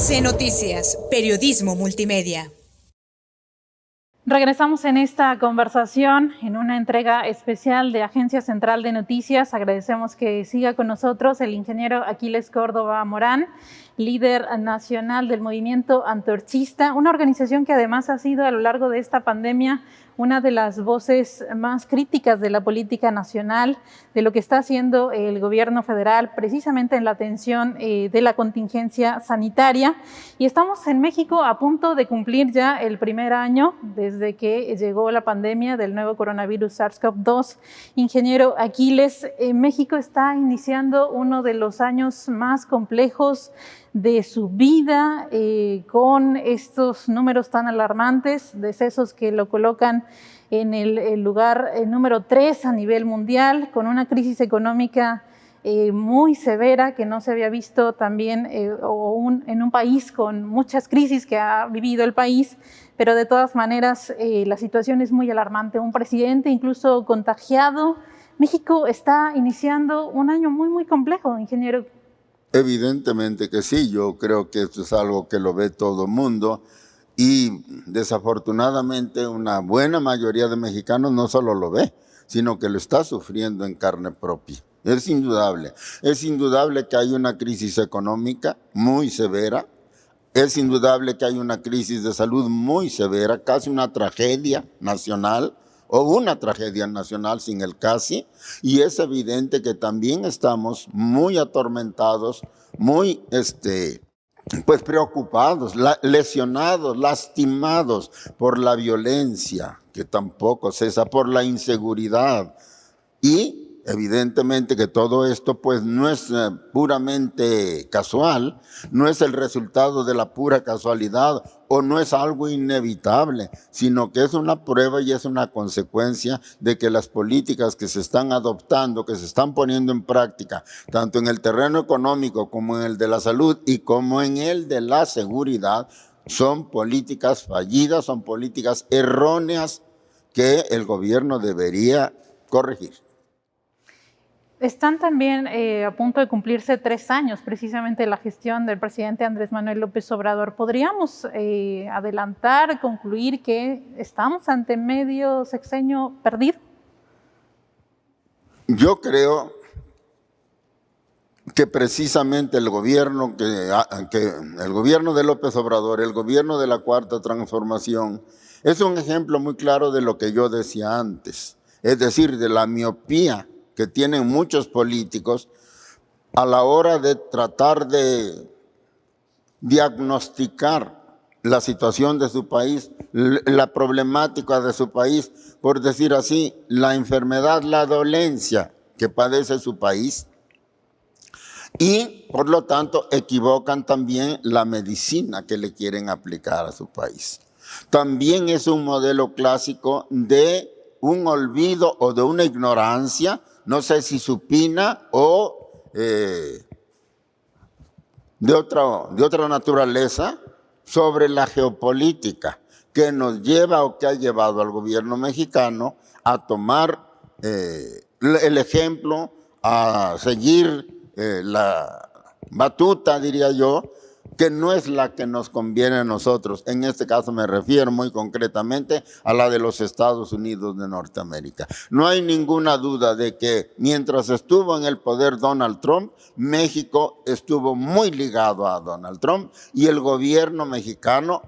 AC Noticias, periodismo multimedia. Regresamos en esta conversación en una entrega especial de Agencia Central de Noticias. Agradecemos que siga con nosotros el ingeniero Aquiles Córdoba Morán, líder nacional del movimiento antorchista, una organización que además ha sido a lo largo de esta pandemia una de las voces más críticas de la política nacional, de lo que está haciendo el gobierno federal precisamente en la atención de la contingencia sanitaria. Y estamos en México a punto de cumplir ya el primer año desde que llegó la pandemia del nuevo coronavirus SARS-CoV-2. Ingeniero Aquiles, México está iniciando uno de los años más complejos de su vida, con estos números tan alarmantes, decesos que lo colocan en el lugar número 3 a nivel mundial, con una crisis económica muy severa que no se había visto también en un país con muchas crisis que ha vivido el país, pero de todas maneras la situación es muy alarmante. Un presidente incluso contagiado. México está iniciando un año muy complejo, ingeniero. Evidentemente que sí, yo creo que esto es algo que lo ve todo el mundo y desafortunadamente una buena mayoría de mexicanos no solo lo ve, sino que lo está sufriendo en carne propia. Es indudable que hay una crisis económica muy severa, es indudable que hay una crisis de salud muy severa, casi una tragedia nacional, o una tragedia nacional sin el casi, y es evidente que también estamos muy atormentados, muy pues preocupados, lesionados, lastimados por la violencia, que tampoco cesa, por la inseguridad. Y evidentemente que todo esto pues no es puramente casual, no es el resultado de la pura casualidad o no es algo inevitable, sino que es una prueba y es una consecuencia de que las políticas que se están adoptando, que se están poniendo en práctica, tanto en el terreno económico como en el de la salud y como en el de la seguridad, son políticas fallidas, son políticas erróneas que el gobierno debería corregir. Están también a punto de cumplirse 3 años precisamente la gestión del presidente Andrés Manuel López Obrador. ¿Podríamos adelantar, concluir que estamos ante medio sexenio perdido? Yo creo que precisamente el gobierno el gobierno de López Obrador, el gobierno de la Cuarta Transformación, es un ejemplo muy claro de lo que yo decía antes, es decir, de la miopía que tienen muchos políticos a la hora de tratar de diagnosticar la situación de su país, la problemática de su país, por decir así, la enfermedad, la dolencia que padece su país. Y, por lo tanto, equivocan también la medicina que le quieren aplicar a su país. También es un modelo clásico de un olvido o de una ignorancia, no sé si supina o de otra naturaleza, sobre la geopolítica que nos lleva o que ha llevado al gobierno mexicano a tomar el ejemplo, a seguir la batuta, diría yo, que no es la que nos conviene a nosotros. En este caso me refiero muy concretamente a la de los Estados Unidos de Norteamérica. No hay ninguna duda de que mientras estuvo en el poder Donald Trump, México estuvo muy ligado a Donald Trump y el gobierno mexicano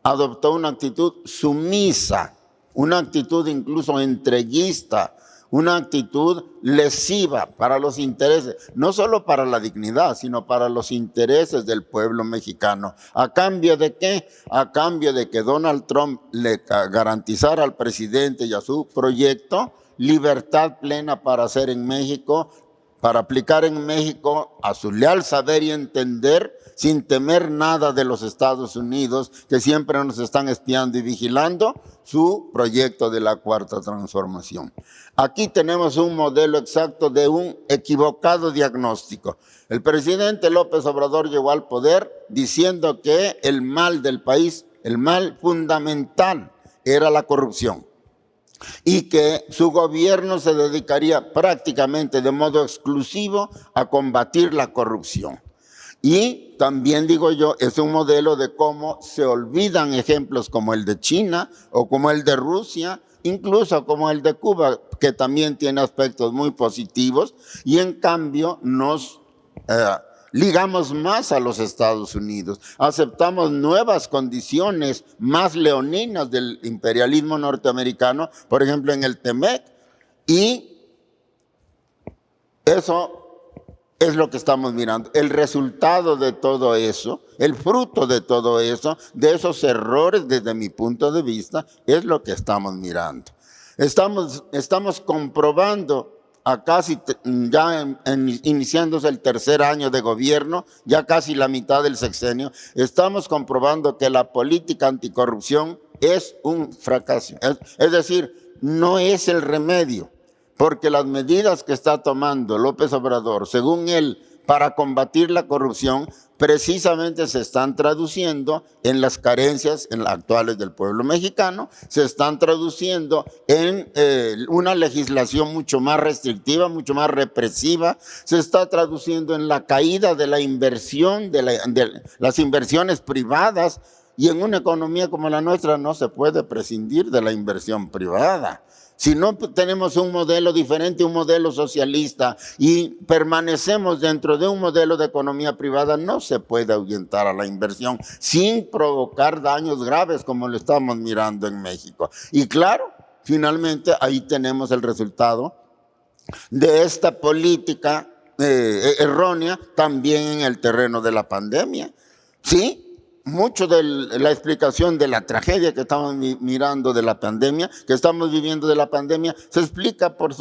adoptó una actitud sumisa, una actitud incluso entreguista, una actitud lesiva para los intereses, no solo para la dignidad, sino para los intereses del pueblo mexicano. ¿A cambio de qué? A cambio de que Donald Trump le garantizara al presidente y a su proyecto libertad plena para hacer en México, para aplicar en México a su leal saber y entender, sin temer nada de los Estados Unidos, que siempre nos están espiando y vigilando, su proyecto de la Cuarta Transformación. Aquí tenemos un modelo exacto de un equivocado diagnóstico. El presidente López Obrador llegó al poder diciendo que el mal del país, el mal fundamental, era la corrupción, y que su gobierno se dedicaría prácticamente de modo exclusivo a combatir la corrupción. Y también digo yo, es un modelo de cómo se olvidan ejemplos como el de China o como el de Rusia, incluso como el de Cuba, que también tiene aspectos muy positivos, y en cambio nos ligamos más a los Estados Unidos, aceptamos nuevas condiciones más leoninas del imperialismo norteamericano, por ejemplo en el TEMEC, y eso es lo que estamos mirando. El resultado de todo eso, el fruto de todo eso, de esos errores desde mi punto de vista, es lo que estamos mirando. Estamos comprobando a casi ya iniciándose el tercer año de gobierno, ya casi la mitad del sexenio, estamos comprobando que la política anticorrupción es un fracaso. Es decir, no es el remedio. Porque las medidas que está tomando López Obrador, según él, para combatir la corrupción, precisamente se están traduciendo en las carencias actuales del pueblo mexicano, se están traduciendo en una legislación mucho más restrictiva, mucho más represiva, se está traduciendo en la caída de la inversión, de las inversiones privadas, y en una economía como la nuestra no se puede prescindir de la inversión privada. Si no tenemos un modelo diferente, un modelo socialista, y permanecemos dentro de un modelo de economía privada, no se puede ahuyentar a la inversión sin provocar daños graves como lo estamos mirando en México. Y claro, finalmente ahí tenemos el resultado de esta política errónea también en el terreno de la pandemia. Sí, mucho de la explicación de la tragedia que estamos mirando de la pandemia, que estamos viviendo de la pandemia, se explica por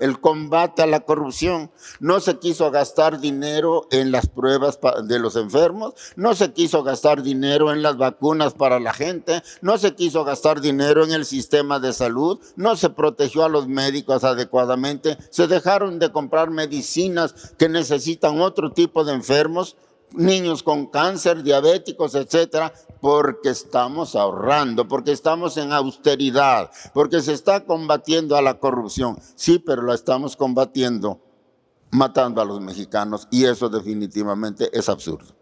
el combate a la corrupción. No se quiso gastar dinero en las pruebas de los enfermos, no se quiso gastar dinero en las vacunas para la gente, no se quiso gastar dinero en el sistema de salud, no se protegió a los médicos adecuadamente, se dejaron de comprar medicinas que necesitan otro tipo de enfermos, niños con cáncer, diabéticos, etcétera, porque estamos ahorrando, porque estamos en austeridad, porque se está combatiendo a la corrupción. Sí, pero la estamos combatiendo matando a los mexicanos, y eso definitivamente es absurdo.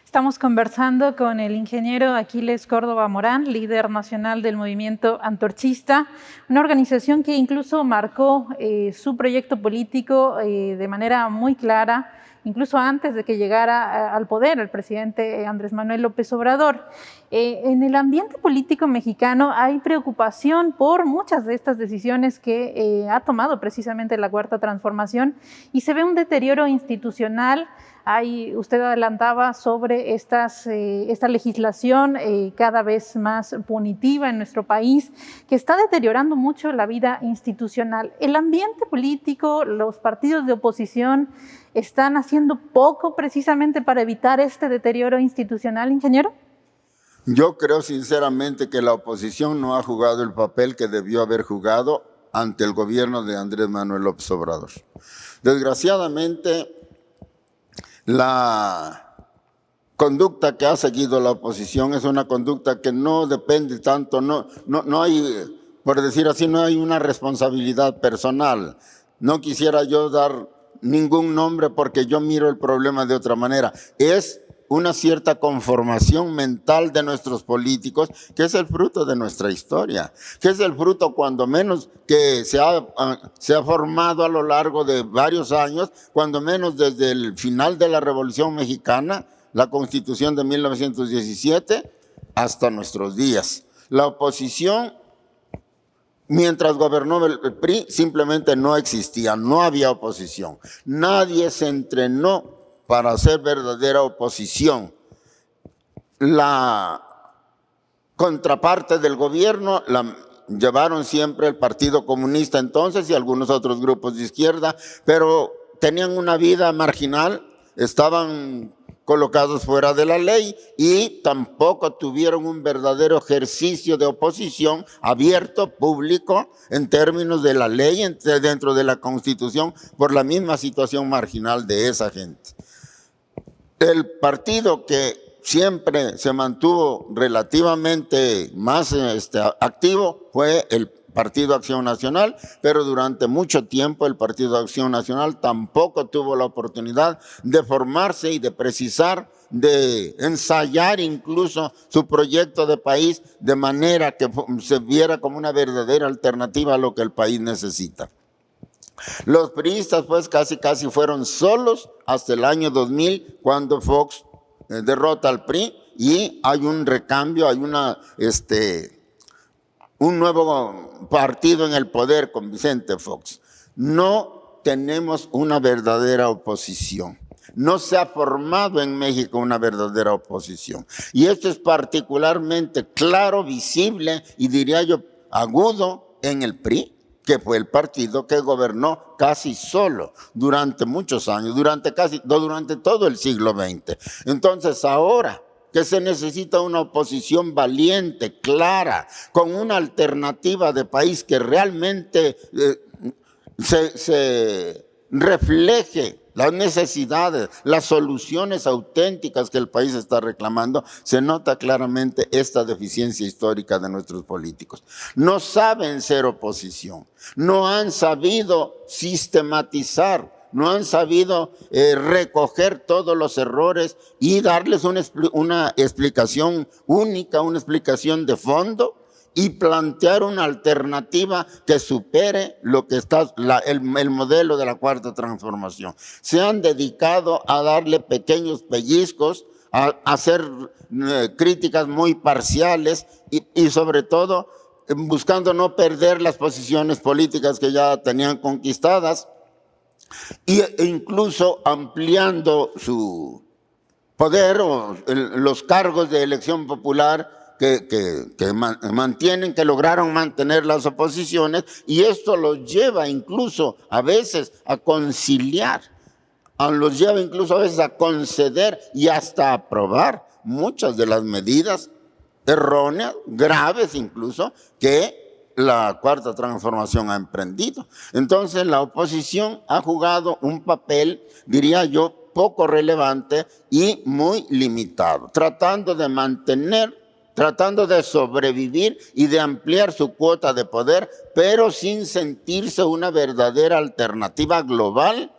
Estamos conversando con el ingeniero Aquiles Córdoba Morán, líder nacional del movimiento antorchista, una organización que incluso marcó su proyecto político de manera muy clara, incluso antes de que llegara al poder el presidente Andrés Manuel López Obrador. En el ambiente político mexicano hay preocupación por muchas de estas decisiones que ha tomado precisamente la Cuarta Transformación, y se ve un deterioro institucional. Usted adelantaba sobre esta legislación cada vez más punitiva en nuestro país, que está deteriorando mucho la vida institucional. El ambiente político, los partidos de oposición, ¿están haciendo poco precisamente para evitar este deterioro institucional, ingeniero? Yo creo sinceramente que la oposición no ha jugado el papel que debió haber jugado ante el gobierno de Andrés Manuel López Obrador. Desgraciadamente, la conducta que ha seguido la oposición es una conducta que no depende tanto, no hay, por decir así, no hay una responsabilidad personal. No quisiera yo dar ningún nombre porque yo miro el problema de otra manera. Es una cierta conformación mental de nuestros políticos, que es el fruto de nuestra historia, que es el fruto cuando menos que se ha formado a lo largo de varios años, cuando menos desde el final de la Revolución Mexicana, la Constitución de 1917, hasta nuestros días. La oposición, mientras gobernó el PRI, simplemente no existía, no había oposición. Nadie se entrenó para hacer verdadera oposición. La contraparte del gobierno la llevaron siempre el Partido Comunista entonces y algunos otros grupos de izquierda, pero tenían una vida marginal, estaban colocados fuera de la ley y tampoco tuvieron un verdadero ejercicio de oposición abierto, público, en términos de la ley, dentro de la Constitución, por la misma situación marginal de esa gente. El partido que siempre se mantuvo relativamente más activo fue el Partido Acción Nacional, pero durante mucho tiempo el Partido Acción Nacional tampoco tuvo la oportunidad de formarse y de precisar, de ensayar incluso su proyecto de país de manera que se viera como una verdadera alternativa a lo que el país necesita. Los priistas pues casi fueron solos hasta el año 2000 cuando Fox derrota al PRI y hay un recambio, hay un nuevo partido en el poder con Vicente Fox. No tenemos una verdadera oposición. No se ha formado en México una verdadera oposición. Y esto es particularmente claro, visible y diría yo agudo en el PRI, que fue el partido que gobernó casi solo durante muchos años, durante todo el siglo XX. Entonces ahora que se necesita una oposición valiente, clara, con una alternativa de país que realmente se refleje las necesidades, las soluciones auténticas que el país está reclamando, se nota claramente esta deficiencia histórica de nuestros políticos. No saben ser oposición, no han sabido sistematizar, no han sabido recoger todos los errores y darles una explicación única, una explicación de fondo y plantear una alternativa que supere lo que está el modelo de la Cuarta Transformación. Se han dedicado a darle pequeños pellizcos, a hacer críticas muy parciales y sobre todo buscando no perder las posiciones políticas que ya tenían conquistadas e incluso ampliando su poder o los cargos de elección popular que lograron mantener las oposiciones, y esto los lleva incluso a veces a conciliar, los lleva incluso a veces a conceder y hasta a aprobar muchas de las medidas erróneas, graves incluso, que la Cuarta Transformación ha emprendido. Entonces la oposición ha jugado un papel, diría yo, poco relevante y muy limitado, tratando de sobrevivir y de ampliar su cuota de poder, pero sin sentirse una verdadera alternativa global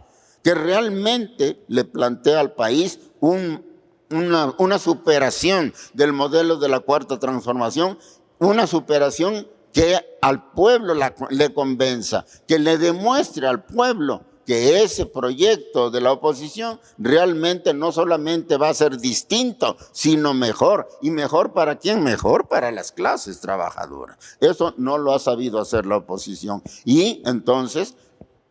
que realmente le plantea al país una superación del modelo de la Cuarta Transformación, una superación que al pueblo le convenza, que le demuestre al pueblo que ese proyecto de la oposición realmente no solamente va a ser distinto, sino mejor. ¿Y mejor para quién? Mejor para las clases trabajadoras. Eso no lo ha sabido hacer la oposición. Y entonces,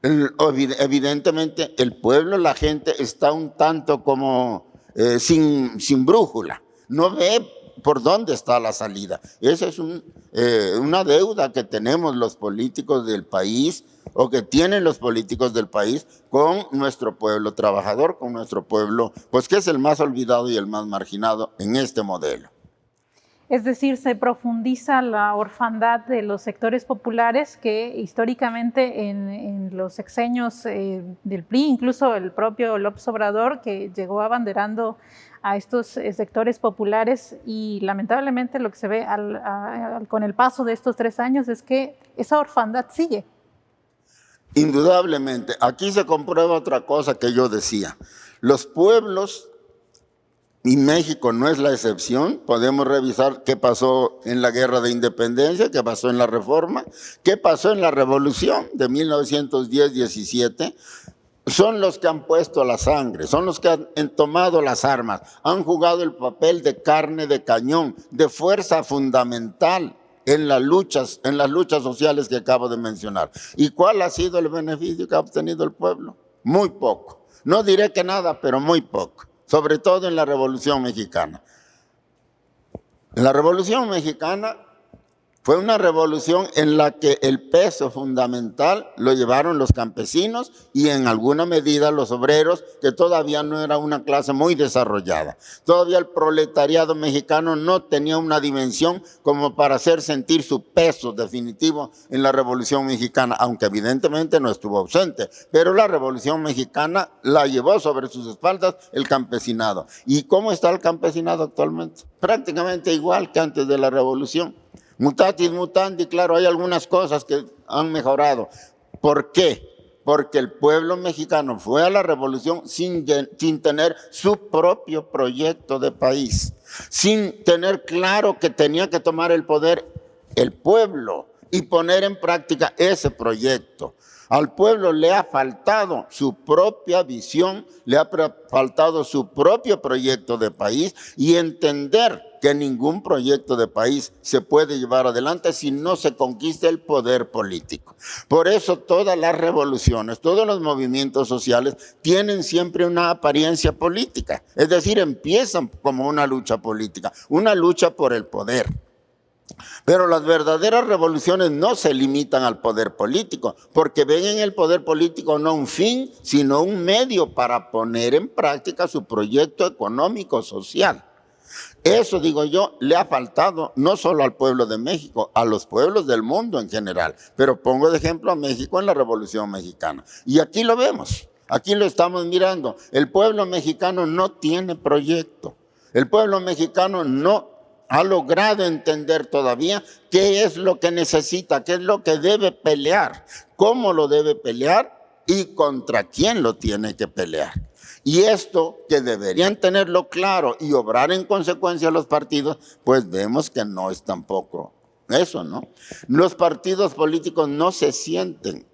evidentemente, el pueblo, la gente está un tanto como sin brújula. No ve por dónde está la salida. Esa es una deuda que tenemos los políticos del país, o que tienen los políticos del país con nuestro pueblo trabajador, con nuestro pueblo, pues que es el más olvidado y el más marginado en este modelo. Es decir, se profundiza la orfandad de los sectores populares que históricamente en los sexenios del PRI, incluso el propio López Obrador, que llegó abanderando a estos sectores populares, y lamentablemente lo que se ve con el paso de estos 3 años es que esa orfandad sigue. Indudablemente, aquí se comprueba otra cosa que yo decía. Los pueblos, y México no es la excepción, podemos revisar qué pasó en la Guerra de Independencia, qué pasó en la Reforma, qué pasó en la Revolución de 1910-17, son los que han puesto la sangre, son los que han tomado las armas, han jugado el papel de carne de cañón, de fuerza fundamental en las luchas sociales que acabo de mencionar. ¿Y cuál ha sido el beneficio que ha obtenido el pueblo? Muy poco. No diré que nada, pero muy poco. Sobre todo en la Revolución Mexicana. La Revolución Mexicana fue una revolución en la que el peso fundamental lo llevaron los campesinos y en alguna medida los obreros, que todavía no era una clase muy desarrollada. Todavía el proletariado mexicano no tenía una dimensión como para hacer sentir su peso definitivo en la Revolución Mexicana, aunque evidentemente no estuvo ausente, pero la Revolución Mexicana la llevó sobre sus espaldas el campesinado. ¿Y cómo está el campesinado actualmente? Prácticamente igual que antes de la Revolución. Mutatis mutandi, claro, hay algunas cosas que han mejorado. ¿Por qué? Porque el pueblo mexicano fue a la revolución sin tener su propio proyecto de país, sin tener claro que tenía que tomar el poder el pueblo y poner en práctica ese proyecto. Al pueblo le ha faltado su propia visión, le ha faltado su propio proyecto de país y entender que ningún proyecto de país se puede llevar adelante si no se conquista el poder político. Por eso todas las revoluciones, todos los movimientos sociales tienen siempre una apariencia política. Es decir, empiezan como una lucha política, una lucha por el poder. Pero las verdaderas revoluciones no se limitan al poder político, porque ven en el poder político no un fin, sino un medio para poner en práctica su proyecto económico social. Eso, digo yo, le ha faltado no solo al pueblo de México, a los pueblos del mundo en general. Pero pongo de ejemplo a México en la Revolución Mexicana. Y aquí lo vemos, aquí lo estamos mirando. El pueblo mexicano no tiene proyecto. El pueblo mexicano no ha logrado entender todavía qué es lo que necesita, qué es lo que debe pelear, cómo lo debe pelear y contra quién lo tiene que pelear. Y esto que deberían tenerlo claro y obrar en consecuencia los partidos, pues vemos que no es tampoco eso, ¿no? Los partidos políticos no se sienten.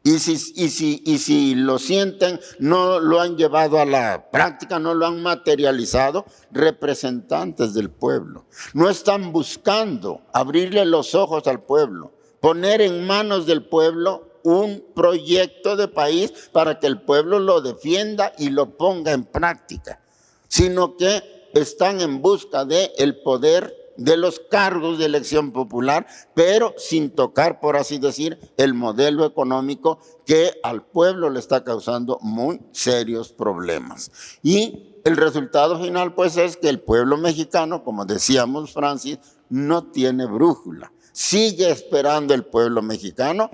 Y si lo sienten, no lo han llevado a la práctica, no lo han materializado, representantes del pueblo. No están buscando abrirle los ojos al pueblo, poner en manos del pueblo un proyecto de país para que el pueblo lo defienda y lo ponga en práctica, sino que están en busca del poder, de los cargos de elección popular, pero sin tocar, por así decir, el modelo económico que al pueblo le está causando muy serios problemas. Y el resultado final, pues, es que el pueblo mexicano, como decíamos, Francis, no tiene brújula. Sigue esperando el pueblo mexicano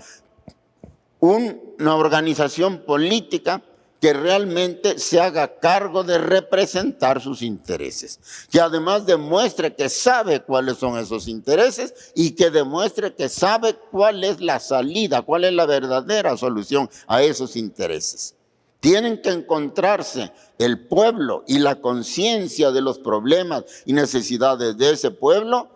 una organización política que realmente se haga cargo de representar sus intereses, que además demuestre que sabe cuáles son esos intereses y que demuestre que sabe cuál es la salida, cuál es la verdadera solución a esos intereses. Tienen que encontrarse el pueblo y la conciencia de los problemas y necesidades de ese pueblo,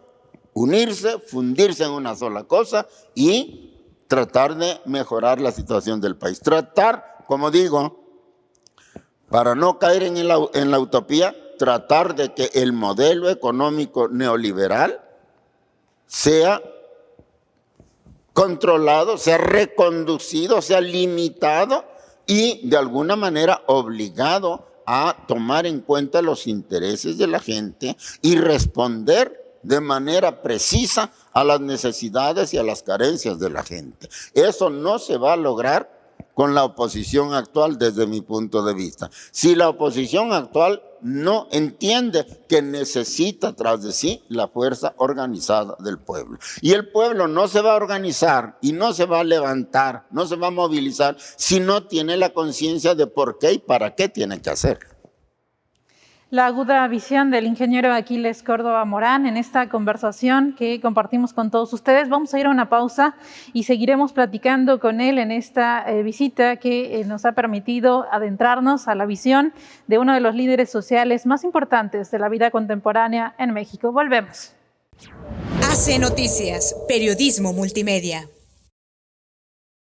unirse, fundirse en una sola cosa y tratar de mejorar la situación del país. Tratar, como digo, para no caer en la utopía, tratar de que el modelo económico neoliberal sea controlado, sea reconducido, sea limitado y de alguna manera obligado a tomar en cuenta los intereses de la gente y responder de manera precisa a las necesidades y a las carencias de la gente. Eso no se va a lograr con la oposición actual desde mi punto de vista. Si la oposición actual no entiende que necesita tras de sí la fuerza organizada del pueblo. Y el pueblo no se va a organizar y no se va a levantar, no se va a movilizar si no tiene la conciencia de por qué y para qué tiene que hacerlo. La aguda visión del ingeniero Aquiles Córdoba Morán en esta conversación que compartimos con todos ustedes. Vamos a ir a una pausa y seguiremos platicando con él en esta visita que nos ha permitido adentrarnos a la visión de uno de los líderes sociales más importantes de la vida contemporánea en México. Volvemos. AC Noticias, periodismo multimedia.